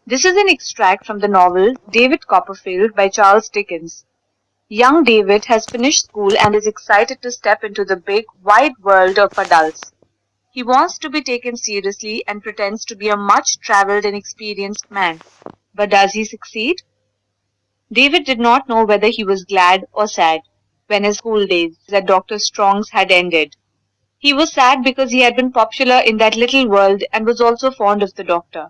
This is an extract from the novel David Copperfield by Charles Dickens. Young David has finished school and is excited to step into the big, wide world of adults. He wants to be taken seriously and pretends to be a much traveled and experienced man. But does he succeed? David did not know whether he was glad or sad when his school days at Dr. Strong's had ended. He was sad because he had been popular in that little world and was also fond of the doctor.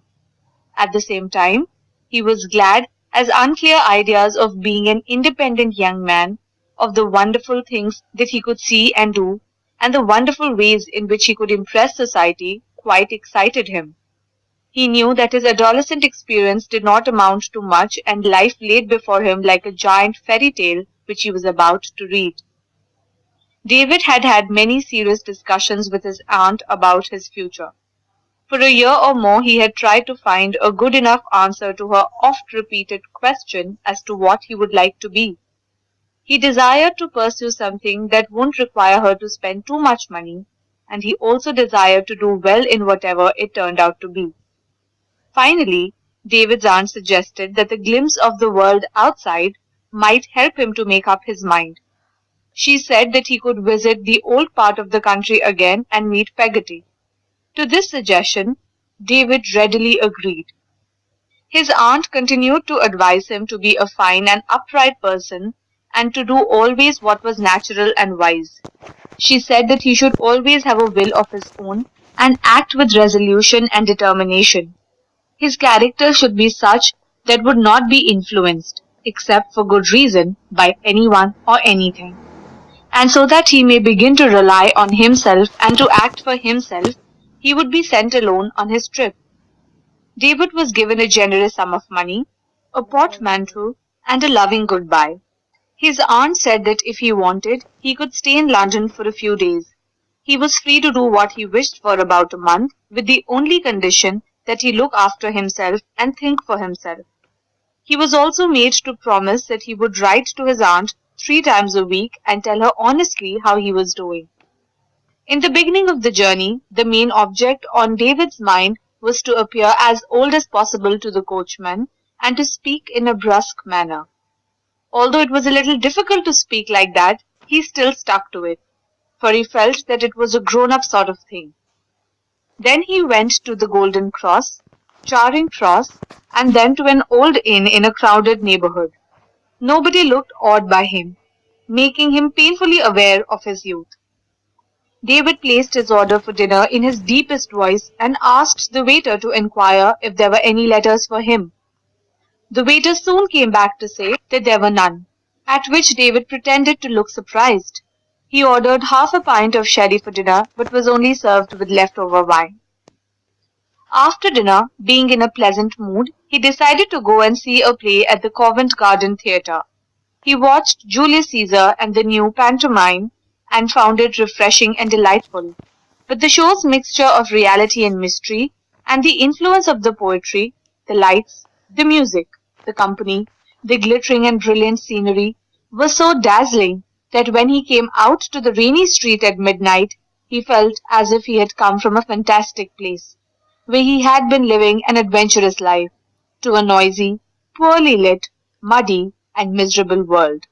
At the same time, he was glad as unclear ideas of being an independent young man, of the wonderful things that he could see and do, and the wonderful ways in which he could impress society quite excited him. He knew that his adolescent experience did not amount to much and life laid before him like a giant fairy tale which he was about to read. David had had many serious discussions with his aunt about his future. For a year or more he had tried to find a good enough answer to her oft-repeated question as to what he would like to be. He desired to pursue something that wouldn't require her to spend too much money, and he also desired to do well in whatever it turned out to be. Finally, David's aunt suggested that the glimpse of the world outside might help him to make up his mind. She said that he could visit the old part of the country again and meet Peggotty. To this suggestion, David readily agreed. His aunt continued to advise him to be a fine and upright person and to do always what was natural and wise. She said that he should always have a will of his own and act with resolution and determination. His character should be such that would not be influenced, except for good reason, by anyone or anything. And so that he may begin to rely on himself and to act for himself, he would be sent alone on his trip. David was given a generous sum of money, a portmanteau, and a loving goodbye. His aunt said that if he wanted, he could stay in London for a few days. He was free to do what he wished for about a month, with the only condition that he look after himself and think for himself. He was also made to promise that he would write to his aunt 3 times a week and tell her honestly how he was doing. In the beginning of the journey, the main object on David's mind was to appear as old as possible to the coachman and to speak in a brusque manner. Although it was a little difficult to speak like that, he still stuck to it, for he felt that it was a grown-up sort of thing. Then he went to the Golden Cross, Charing Cross, and then to an old inn in a crowded neighborhood. Nobody looked awed by him, making him painfully aware of his youth. David placed his order for dinner in his deepest voice and asked the waiter to inquire if there were any letters for him. The waiter soon came back to say that there were none, at which David pretended to look surprised. He ordered half a pint of sherry for dinner, but was only served with leftover wine. After dinner, being in a pleasant mood, he decided to go and see a play at the Covent Garden Theatre. He watched Julius Caesar and the new pantomime and found it refreshing and delightful. But the show's mixture of reality and mystery, and the influence of the poetry, the lights, the music, the company, the glittering and brilliant scenery, was so dazzling that when he came out to the rainy street at midnight, he felt as if he had come from a fantastic place, where he had been living an adventurous life, to a noisy, poorly lit, muddy, and miserable world.